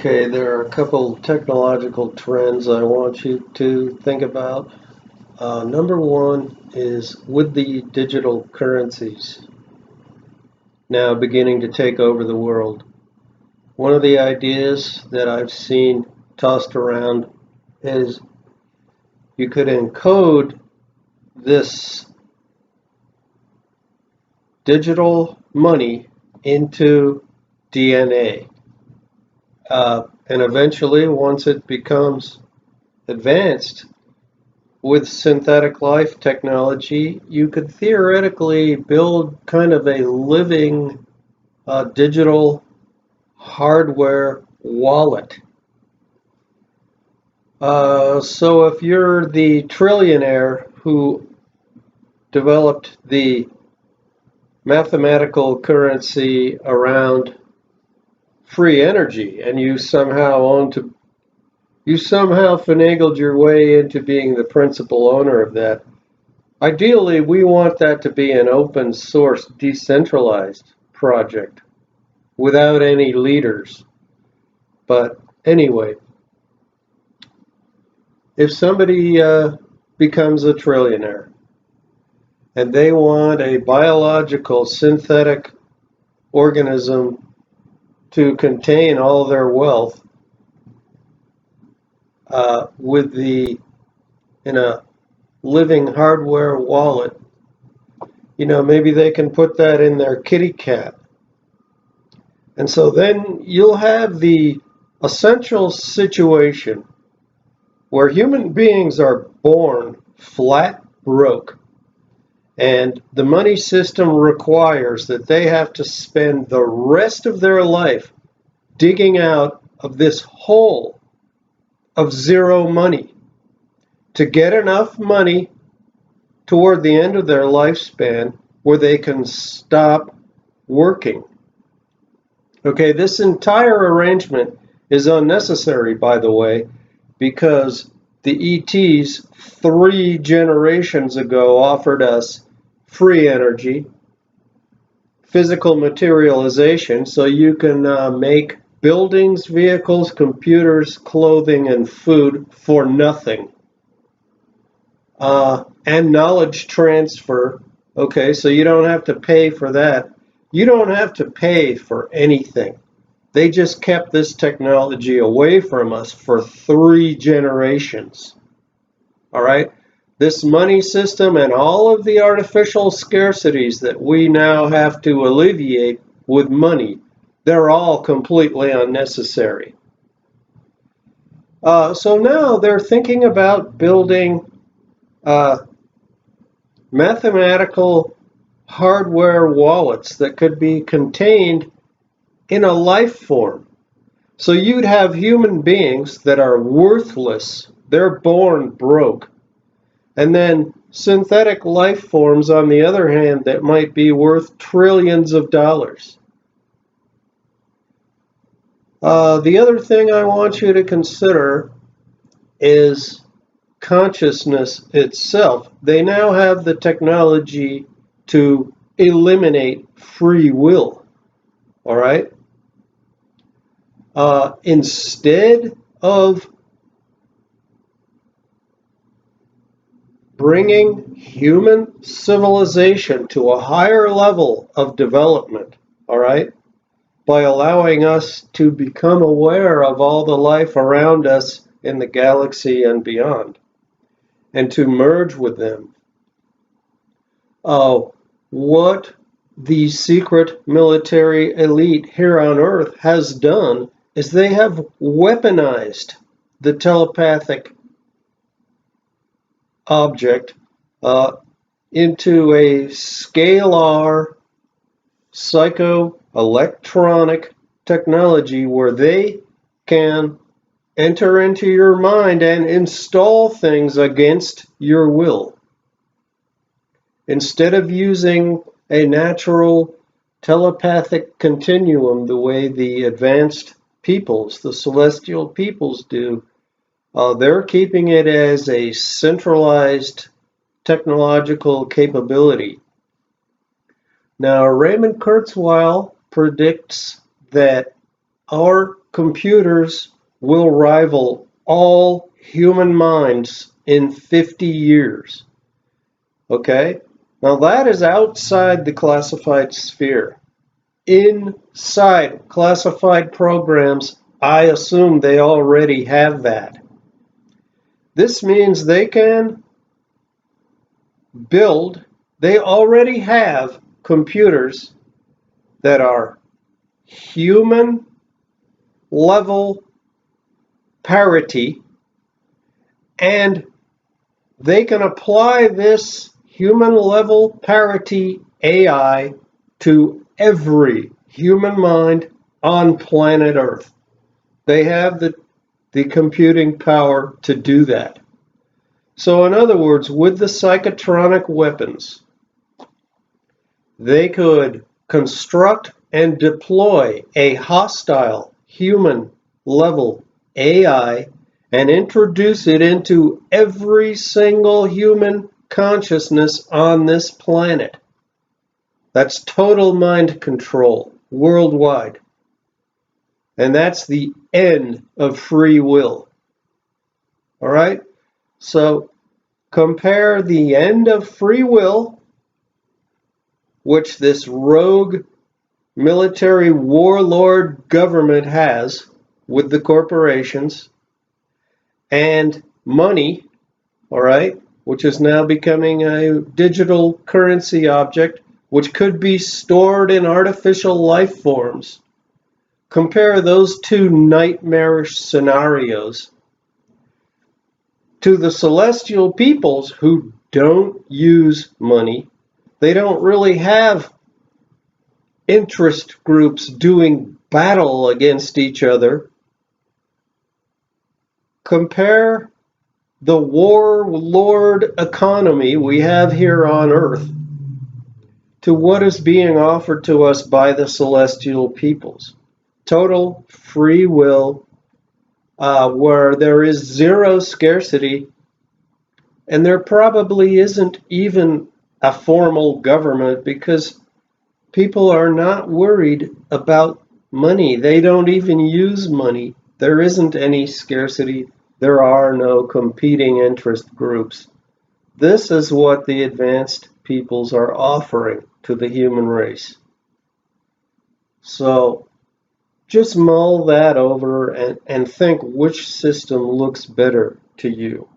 Okay, there are a couple technological trends I want you to think about. Number one is with the digital currencies now beginning to take over the world. One of the ideas that I've seen tossed around is you could encode this digital money into DNA. And eventually, once it becomes advanced, with synthetic life technology, you could theoretically build kind of a living digital hardware wallet. So if you're the trillionaire who developed the mathematical currency around free energy and you somehow finagled your way into being the principal owner of that. Ideally, we want that to be an open source, decentralized project without any leaders. But anyway, if somebody becomes a trillionaire and they want a biological synthetic organism to contain all their wealth in a living hardware wallet, maybe they can put that in their kitty cat. And so then you'll have the essential situation where human beings are born flat broke, and the money system requires that they have to spend the rest of their life digging out of this hole of zero money to get enough money toward the end of their lifespan where they can stop working. Okay, this entire arrangement is unnecessary, by the way, because the ETs 3 generations ago offered us free energy, physical materialization, so you can make buildings, vehicles, computers, clothing, and food for nothing. And knowledge transfer. Okay, so you don't have to pay for that. You don't have to pay for anything. They just kept this technology away from us for 3 generations. All right? This money system and all of the artificial scarcities that we now have to alleviate with money, they're all completely unnecessary. So now they're thinking about building mathematical hardware wallets that could be contained in a life form. So you'd have human beings that are worthless, they're born broke. And then synthetic life forms, on the other hand, that might be worth trillions of dollars. The other thing I want you to consider is consciousness itself. They now have the technology to eliminate free will. All right? Instead of bringing human civilization to a higher level of development, all right, by allowing us to become aware of all the life around us in the galaxy and beyond, and to merge with them. What the secret military elite here on Earth has done is they have weaponized the telepathic object into a scalar psychoelectronic technology where they can enter into your mind and install things against your will. Instead of using a natural telepathic continuum the way the advanced peoples, the celestial peoples do, they're keeping it as a centralized technological capability. Now, Raymond Kurzweil predicts that our computers will rival all human minds in 50 years. Okay? Now that is outside the classified sphere. Inside classified programs, I assume they already have that. This means they can build, they already have computers that are human level parity, and they can apply this human level parity AI to every human mind on planet Earth. They have the computing power to do that. So in other words, with the psychotronic weapons, they could construct and deploy a hostile human level AI and introduce it into every single human consciousness on this planet. That's total mind control worldwide. And that's the end of free will. All right? So compare the end of free will, which this rogue military warlord government has with the corporations, and money, all right, which is now becoming a digital currency object, which could be stored in artificial life forms. Compare those two nightmarish scenarios to the celestial peoples who don't use money. They don't really have interest groups doing battle against each other. Compare the warlord economy we have here on Earth to what is being offered to us by the celestial peoples. Total free will, where there is zero scarcity, and there probably isn't even a formal government because people are not worried about money. They don't even use money. There isn't any scarcity. There are no competing interest groups. This is what the advanced peoples are offering to the human race. So just mull that over and think which system looks better to you.